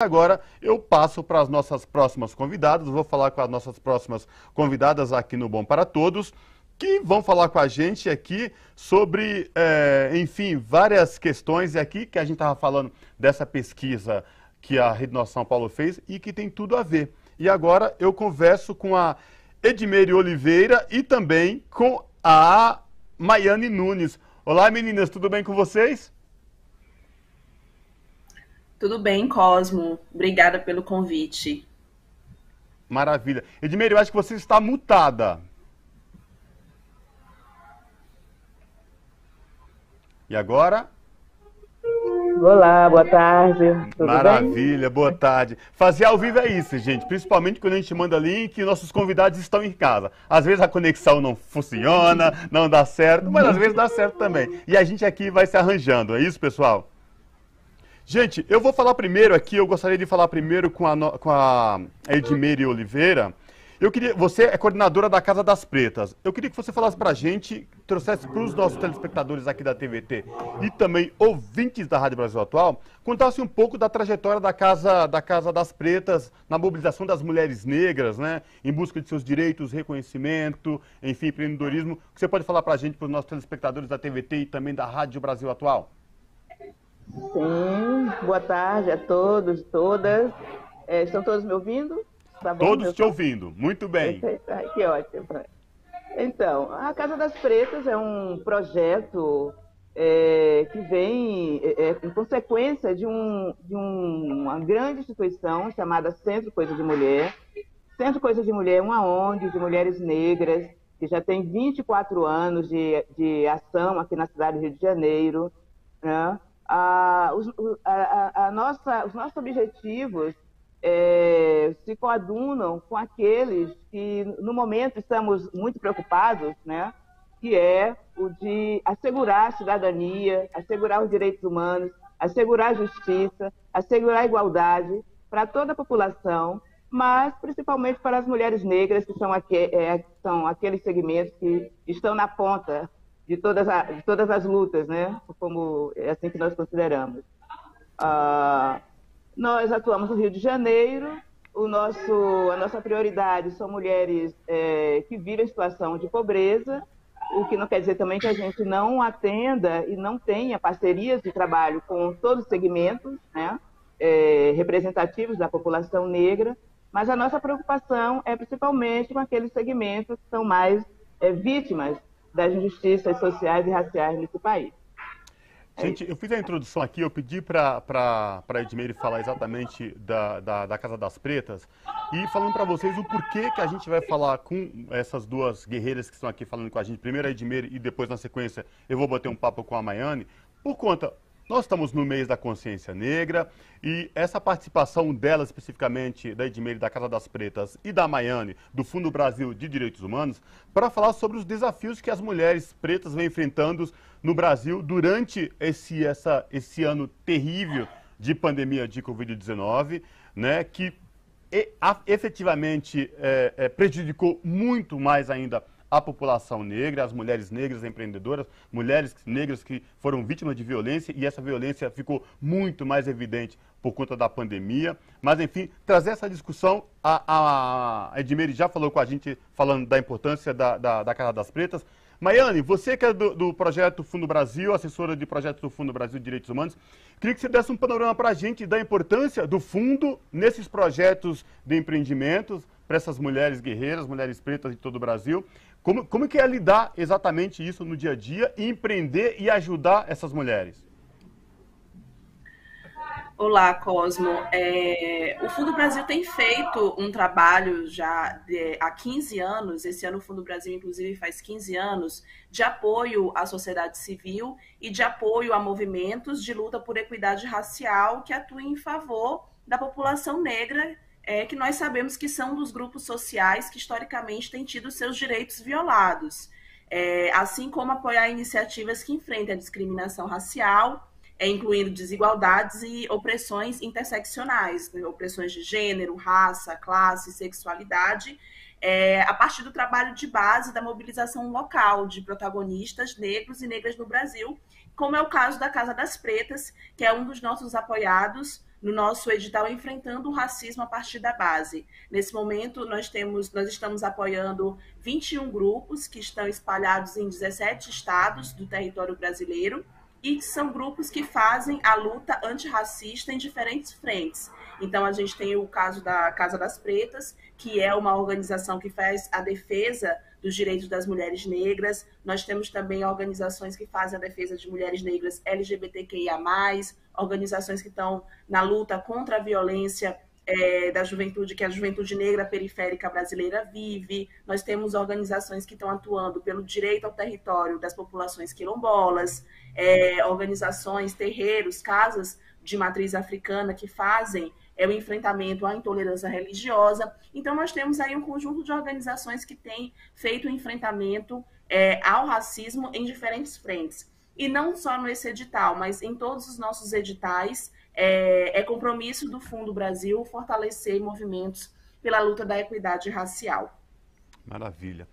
Agora eu passo para as nossas próximas convidadas, vou falar com as nossas próximas convidadas aqui no Bom para Todos, que vão falar com a gente aqui sobre, enfim, várias questões aqui que a gente estava falando dessa pesquisa que a Rede Nossa São Paulo fez e que tem tudo a ver. E agora eu converso com a Edmeire Oliveira e também com a Maiane Nunes. Olá, meninas, tudo bem com vocês? Tudo bem, Cosmo. Obrigada pelo convite. Maravilha. Edmeire, eu acho que você está mutada. E agora? Olá, boa tarde. Tudo bem? Maravilha, boa tarde. Fazer ao vivo é isso, gente. Principalmente quando a gente manda link e nossos convidados estão em casa. Às vezes a conexão não funciona, não dá certo, mas às vezes dá certo também. E a gente aqui vai se arranjando, é isso, pessoal? Gente, eu vou falar primeiro aqui, eu gostaria de falar primeiro com a Edmeire Oliveira. Você é coordenadora da Casa das Pretas. Eu queria que você falasse pra gente, trouxesse para os nossos telespectadores aqui da TVT e também ouvintes da Rádio Brasil Atual, contasse um pouco da trajetória da Casa das Pretas na mobilização das mulheres negras, né, em busca de seus direitos, reconhecimento, enfim, empreendedorismo. O que você pode falar pra gente, para os nossos telespectadores da TVT e também da Rádio Brasil Atual? Sim, boa tarde a todos, todas. Estão todos me ouvindo? Tá bom, Todos te ouvindo, muito bem. Ai, que ótimo. Então, a Casa das Pretas é um projeto que vem em consequência de uma grande instituição chamada Centro Coisa de Mulher. Centro Coisa de Mulher é uma ONG de mulheres negras que já tem 24 anos de ação aqui na cidade do Rio de Janeiro, né? Os nossos objetivos se coadunam com aqueles que, no momento, estamos muito preocupados, né? Que é o de assegurar a cidadania, assegurar os direitos humanos, assegurar a justiça, assegurar a igualdade para toda a população, mas principalmente para as mulheres negras, que são aqueles segmentos que estão na ponta de todas as lutas, né? Como é assim que nós consideramos. Nós atuamos no Rio de Janeiro, a nossa prioridade são mulheres que vivem em situação de pobreza, o que não quer dizer também que a gente não atenda e não tenha parcerias de trabalho com todos os segmentos, né? Representativos da população negra, mas a nossa preocupação é principalmente com aqueles segmentos que são mais vítimas das injustiças sociais e raciais nesse país. Gente, eu fiz a introdução aqui, eu pedi para a Edmeire falar exatamente da Casa das Pretas e falando para vocês o porquê que a gente vai falar com essas duas guerreiras que estão aqui falando com a gente. Primeiro a Edmeire e depois, na sequência, eu vou bater um papo com a Maiane, por conta... Nós estamos no mês da consciência negra e essa participação dela, especificamente da Edmeire, da Casa das Pretas e da Maiane, do Fundo Brasil de Direitos Humanos, para falar sobre os desafios que as mulheres pretas vêm enfrentando no Brasil durante esse ano terrível de pandemia de Covid-19, né, que efetivamente prejudicou muito mais ainda a população negra, as mulheres negras empreendedoras, mulheres negras que foram vítimas de violência e essa violência ficou muito mais evidente por conta da pandemia. Mas, enfim, trazer essa discussão, a Edmeire já falou com a gente, falando da importância da Casa das Pretas. Maiane, você que é do Projeto Fundo Brasil, assessora de projetos do Fundo Brasil de Direitos Humanos, queria que você desse um panorama para a gente da importância do Fundo nesses projetos de empreendimentos para essas mulheres guerreiras, mulheres pretas de todo o Brasil. Como que é lidar exatamente isso no dia a dia, e empreender e ajudar essas mulheres? Olá, Cosmo. O Fundo Brasil tem feito um trabalho já há 15 anos, esse ano o Fundo Brasil, inclusive, faz 15 anos, de apoio à sociedade civil e de apoio a movimentos de luta por equidade racial que atuem em favor da população negra, que nós sabemos que são dos grupos sociais que historicamente têm tido seus direitos violados, assim como apoiar iniciativas que enfrentem a discriminação racial, incluindo desigualdades e opressões interseccionais, né, opressões de gênero, raça, classe, sexualidade, a partir do trabalho de base da mobilização local de protagonistas negros e negras no Brasil, como é o caso da Casa das Pretas, que é um dos nossos apoiados, no nosso edital Enfrentando o Racismo a Partir da Base. Nesse momento, nós estamos apoiando 21 grupos que estão espalhados em 17 estados do território brasileiro e são grupos que fazem a luta antirracista em diferentes frentes. Então, a gente tem o caso da Casa das Pretas, que é uma organização que faz a defesa dos direitos das mulheres negras. Nós temos também organizações que fazem a defesa de mulheres negras LGBTQIA+, organizações que estão na luta contra a violência da juventude, que a juventude negra periférica brasileira vive. Nós temos organizações que estão atuando pelo direito ao território das populações quilombolas, organizações, terreiros, casas de matriz africana que fazem o enfrentamento à intolerância religiosa. Então, nós temos aí um conjunto de organizações que têm feito o enfrentamento ao racismo em diferentes frentes. E não só nesse edital, mas em todos os nossos editais, é compromisso do Fundo Brasil fortalecer movimentos pela luta da equidade racial. Maravilha.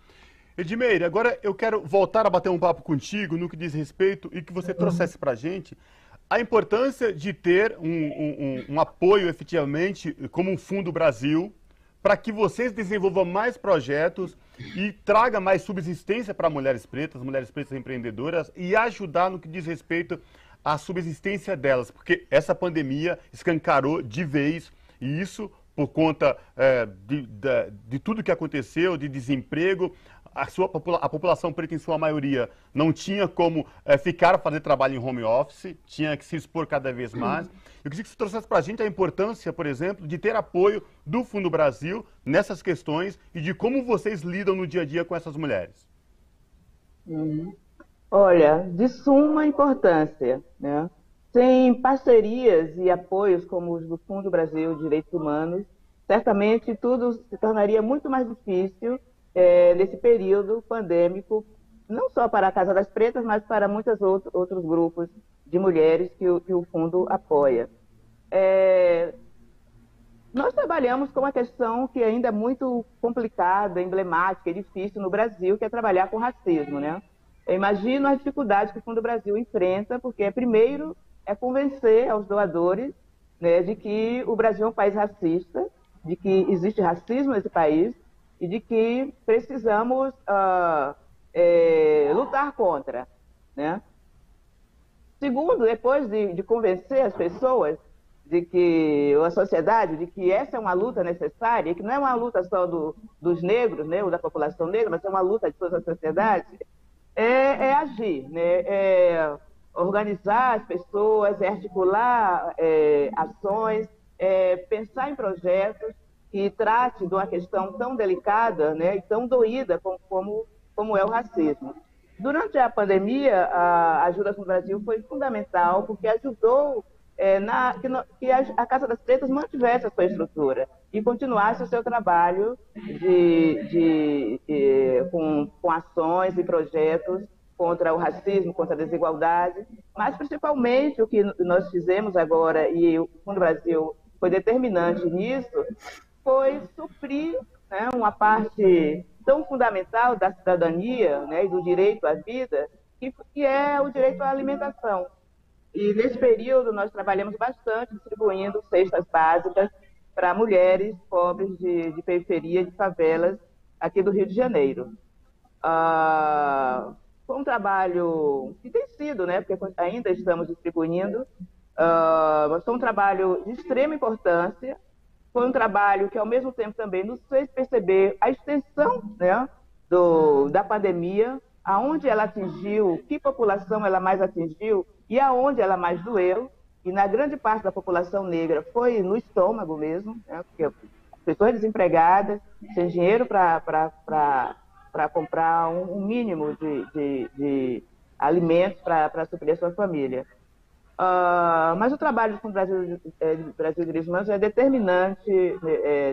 Edmeire, agora eu quero voltar a bater um papo contigo no que diz respeito e que você trouxesse para a gente a importância de ter um apoio efetivamente como um Fundo Brasil para que vocês desenvolvam mais projetos e traga mais subsistência para mulheres pretas empreendedoras e ajudar no que diz respeito à subsistência delas, porque essa pandemia escancarou de vez e isso por conta de tudo que aconteceu, de desemprego. A população preta, em sua maioria, não tinha como fazer trabalho em home office, tinha que se expor cada vez mais. Eu queria que você trouxesse para a gente a importância, por exemplo, de ter apoio do Fundo Brasil nessas questões e de como vocês lidam no dia a dia com essas mulheres. Olha, de suma importância, né? Sem parcerias e apoios como os do Fundo Brasil de Direitos Humanos, certamente tudo se tornaria muito mais difícil nesse período pandêmico, não só para a Casa das Pretas, mas para muitos outros grupos de mulheres que o Fundo apoia. Nós trabalhamos com uma questão que ainda é muito complicada, emblemática e difícil no Brasil, que é trabalhar com racismo, né? Eu imagino as dificuldades que o Fundo Brasil enfrenta, porque primeiro é convencer aos doadores, né, de que o Brasil é um país racista, de que existe racismo nesse país, e de que precisamos lutar contra, né? Segundo, depois de convencer as pessoas de que a sociedade, de que essa é uma luta necessária, que não é uma luta só dos negros, né, ou da população negra, mas é uma luta de toda a sociedade, agir, né? Organizar as pessoas, articular ações, pensar em projetos que trate de uma questão tão delicada, né, e tão doída como é o racismo. Durante a pandemia, a ajuda do Brasil foi fundamental, porque ajudou que a Casa das Pretas mantivesse a sua estrutura e continuasse o seu trabalho com ações e projetos contra o racismo, contra a desigualdade, mas principalmente o que nós fizemos agora, e o Fundo Brasil foi determinante nisso, foi suprir, né, uma parte tão fundamental da cidadania, né, e do direito à vida, que é o direito à alimentação. E nesse período nós trabalhamos bastante distribuindo cestas básicas para mulheres pobres de periferia, de favelas, aqui do Rio de Janeiro. Foi um trabalho que tem sido, né, porque ainda estamos distribuindo, mas foi um trabalho de extrema importância. Foi um trabalho que, ao mesmo tempo, também nos fez perceber a extensão, né, da pandemia, aonde ela atingiu, que população ela mais atingiu e aonde ela mais doeu. E, na grande parte da população negra, foi no estômago mesmo, né, porque pessoas desempregadas, sem dinheiro para comprar um mínimo de alimentos para suprir a sua família. Mas o trabalho com o Brasil de Direitos Humanos é determinante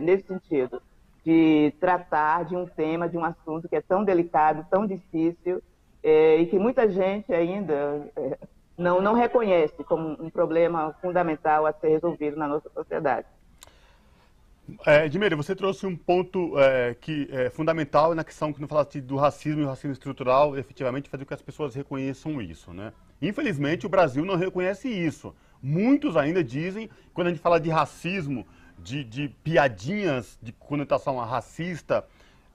nesse sentido, de tratar de um tema, de um assunto que é tão delicado, tão difícil, e que muita gente ainda não reconhece como um problema fundamental a ser resolvido na nossa sociedade. Edmeire, você trouxe um ponto que é fundamental na questão que não fala do racismo e o racismo estrutural, efetivamente fazer com que as pessoas reconheçam isso, né? Infelizmente, o Brasil não reconhece isso. Muitos ainda dizem, quando a gente fala de racismo, de piadinhas de conotação racista,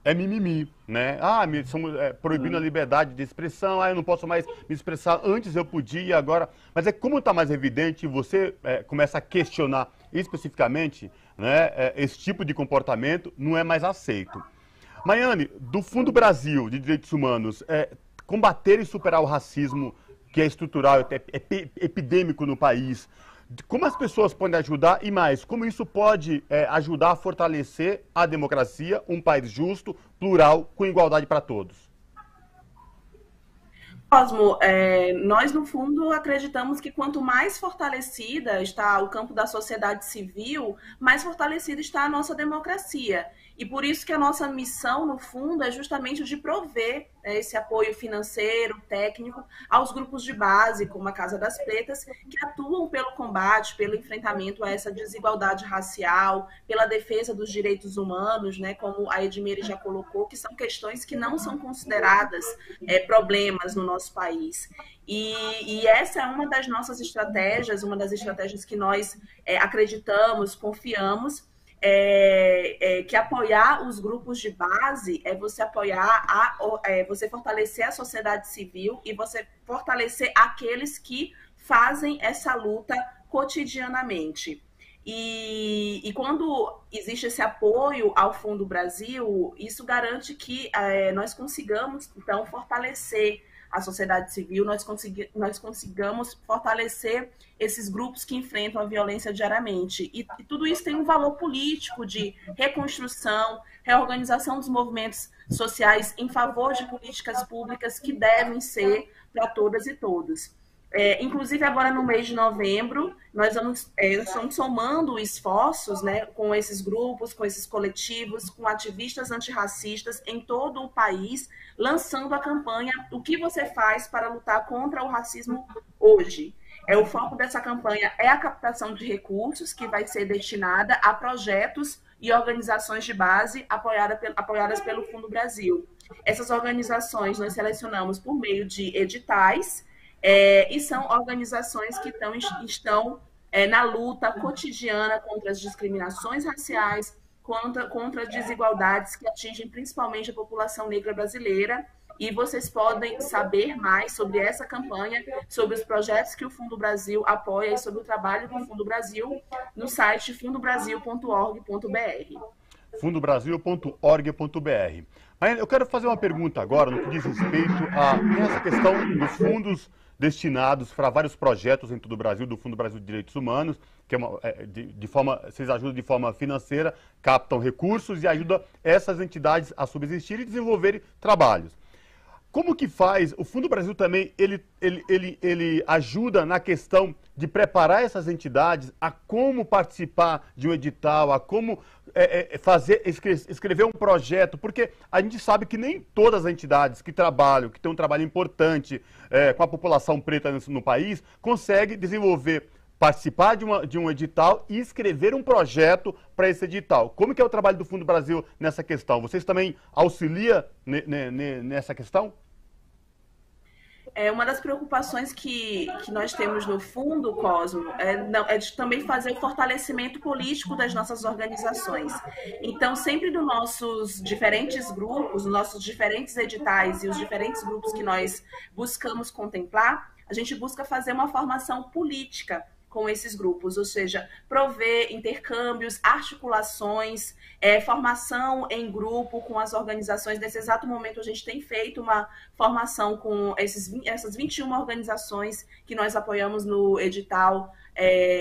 é mimimi, né? Estamos proibindo a liberdade de expressão, eu não posso mais me expressar, antes eu podia, agora... Mas como está mais evidente, você começa a questionar especificamente, né, esse tipo de comportamento não é mais aceito. Maiane, do Fundo Brasil de Direitos Humanos, combater e superar o racismo que é estrutural, epidêmico no país, como as pessoas podem ajudar e mais, como isso pode ajudar a fortalecer a democracia, um país justo, plural, com igualdade para todos? Cosmo, nós no fundo acreditamos que quanto mais fortalecida está o campo da sociedade civil, mais fortalecida está a nossa democracia. E por isso que a nossa missão, no fundo, é justamente de prover esse apoio financeiro, técnico, aos grupos de base, como a Casa das Pretas, que atuam pelo combate, pelo enfrentamento a essa desigualdade racial, pela defesa dos direitos humanos, né, como a Edmire já colocou, que são questões que não são consideradas problemas no nosso país. E essa é uma das nossas estratégias, uma das estratégias que nós acreditamos, confiamos, que apoiar os grupos de base é você apoiar, você fortalecer a sociedade civil e você fortalecer aqueles que fazem essa luta cotidianamente. E quando existe esse apoio ao Fundo Brasil, isso garante que nós consigamos, então, fortalecer a sociedade civil, nós consigamos fortalecer esses grupos que enfrentam a violência diariamente. E tudo isso tem um valor político de reconstrução, reorganização dos movimentos sociais em favor de políticas públicas que devem ser para todas e todos. Inclusive, agora no mês de novembro, nós estamos somando esforços, né, com esses grupos, com esses coletivos, com ativistas antirracistas em todo o país, lançando a campanha O que você faz para lutar contra o racismo hoje? O foco dessa campanha é a captação de recursos, que vai ser destinada a projetos e organizações de base apoiadas pelo Fundo Brasil. Essas organizações nós selecionamos por meio de editais, e são organizações que estão na luta cotidiana contra as discriminações raciais, contra desigualdades que atingem principalmente a população negra brasileira. E vocês podem saber mais sobre essa campanha, sobre os projetos que o Fundo Brasil apoia e sobre o trabalho do Fundo Brasil no site fundobrasil.org.br. fundobrasil.org.br. Eu quero fazer uma pergunta agora no que diz respeito a essa questão dos fundos destinados para vários projetos em todo o Brasil, do Fundo Brasil de Direitos Humanos, que é vocês ajudam de forma financeira, captam recursos e ajudam essas entidades a subsistir e desenvolverem trabalhos. Como que faz? O Fundo Brasil também, ele ajuda na questão de preparar essas entidades a como participar de um edital, a como escrever um projeto, porque a gente sabe que nem todas as entidades que trabalham, que têm um trabalho importante com a população preta no país, conseguem participar de um edital e escrever um projeto para esse edital. Como que é o trabalho do Fundo Brasil nessa questão? Vocês também auxiliam nessa questão? Uma das preocupações que nós temos no Fundo, Cosmo, é de também fazer o fortalecimento político das nossas organizações. Então, sempre nos nossos diferentes grupos, nos nossos diferentes editais e os diferentes grupos que nós buscamos contemplar, a gente busca fazer uma formação política com esses grupos, ou seja, prover intercâmbios, articulações, formação em grupo com as organizações. Nesse exato momento, a gente tem feito uma formação com essas 21 organizações que nós apoiamos no edital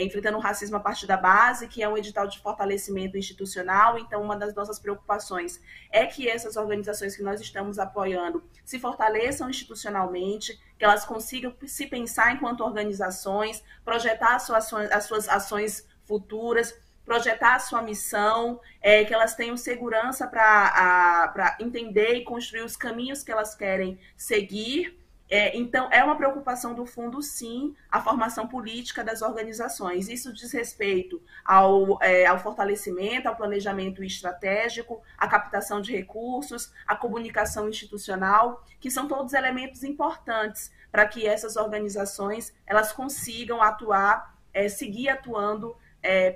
Enfrentando o Racismo a Partir da Base, que é um edital de fortalecimento institucional. Então, uma das nossas preocupações é que essas organizações que nós estamos apoiando se fortaleçam institucionalmente, que elas consigam se pensar enquanto organizações, projetar as suas ações futuras, projetar a sua missão, que elas tenham segurança para entender e construir os caminhos que elas querem seguir. Então, é uma preocupação do Fundo, sim, a formação política das organizações. Isso diz respeito ao fortalecimento, ao planejamento estratégico, à captação de recursos, à comunicação institucional, que são todos elementos importantes para que essas organizações elas consigam atuar seguir atuando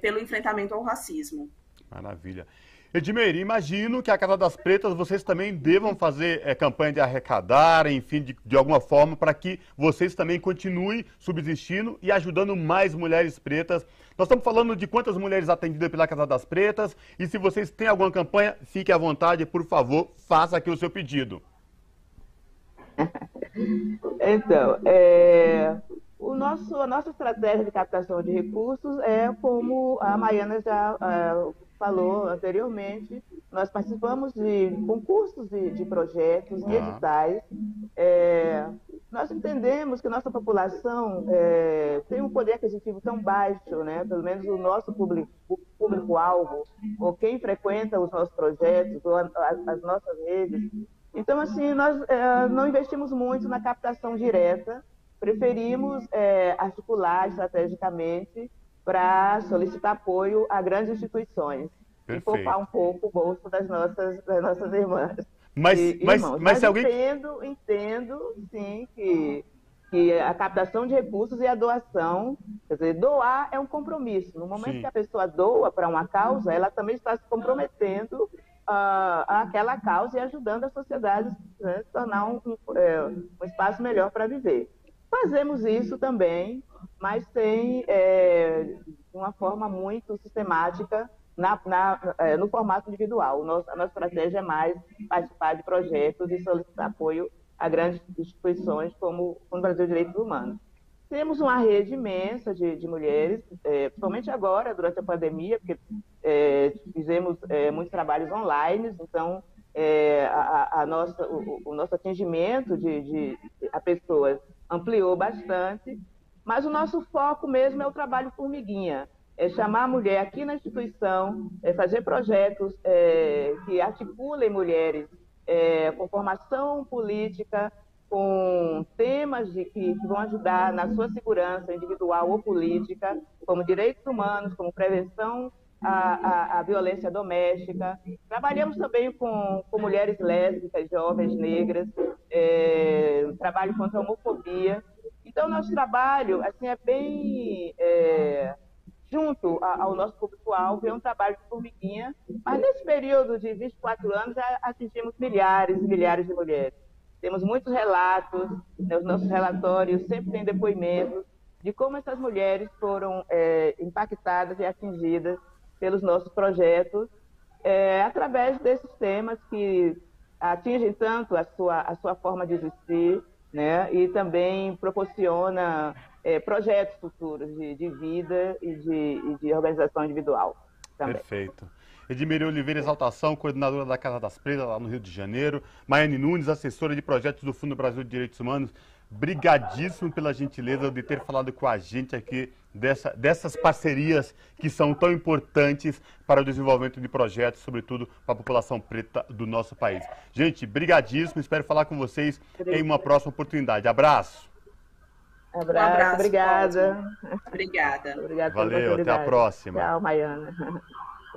pelo enfrentamento ao racismo. Maravilha. Edmeir, imagino que a Casa das Pretas vocês também devam fazer campanha de arrecadar, enfim, de alguma forma, para que vocês também continuem subsistindo e ajudando mais mulheres pretas. Nós estamos falando de quantas mulheres atendidas pela Casa das Pretas, e se vocês têm alguma campanha, fique à vontade, por favor, faça aqui o seu pedido. Então, a nossa estratégia de captação de recursos é como a Maiana já falou anteriormente, nós participamos de concursos de projetos, de editais. Nós entendemos que nossa população tem um poder aquisitivo tão baixo, né? Pelo menos o nosso público-alvo, ou quem frequenta os nossos projetos, ou as nossas redes. Então, assim, nós não investimos muito na captação direta, preferimos articular estrategicamente para solicitar apoio a grandes instituições. Perfeito. E poupar um pouco o bolso das nossas irmãs. Mas se alguém... entendo, sim, que a captação de recursos e a doação, quer dizer, doar é um compromisso. No momento que a pessoa doa para uma causa, ela também está se comprometendo àquela causa e ajudando a sociedade a se tornar um espaço melhor para viver. Fazemos isso também, mas tem de uma forma muito sistemática no formato individual. A nossa estratégia é mais participar de projetos e solicitar apoio a grandes instituições como o Brasil de Direitos Humanos. Temos uma rede imensa de mulheres, principalmente agora, durante a pandemia, porque fizemos muitos trabalhos online, então o nosso atingimento a pessoas ampliou bastante, mas o nosso foco mesmo é o trabalho formiguinha, chamar a mulher aqui na instituição, fazer projetos que articulem mulheres com formação política, com temas que vão ajudar na sua segurança individual ou política, como direitos humanos, como prevenção à violência doméstica. Trabalhamos também com mulheres lésbicas, jovens, negras, trabalho contra a homofobia. Então, nosso trabalho assim, é bem junto ao nosso público-alvo, é um trabalho de formiguinha, mas nesse período de 24 anos já atingimos milhares e milhares de mulheres. Temos muitos relatos, os nossos relatórios sempre têm depoimentos de como essas mulheres foram impactadas e atingidas pelos nossos projetos, através desses temas que atingem tanto a sua forma de existir, né, e também proporciona projetos futuros de vida e de organização individual também. Perfeito. Edmeir Oliveira Exaltação, coordenadora da Casa das Pretas, lá no Rio de Janeiro. Maiane Nunes, assessora de projetos do Fundo Brasil de Direitos Humanos. Brigadíssimo pela gentileza de ter falado com a gente aqui dessas parcerias que são tão importantes para o desenvolvimento de projetos, sobretudo para a população preta do nosso país. Gente, brigadíssimo. Espero falar com vocês em uma próxima oportunidade. Abraço. Abraço, obrigada. Obrigada. Obrigada. Valeu, até a próxima. Tchau, Maiana.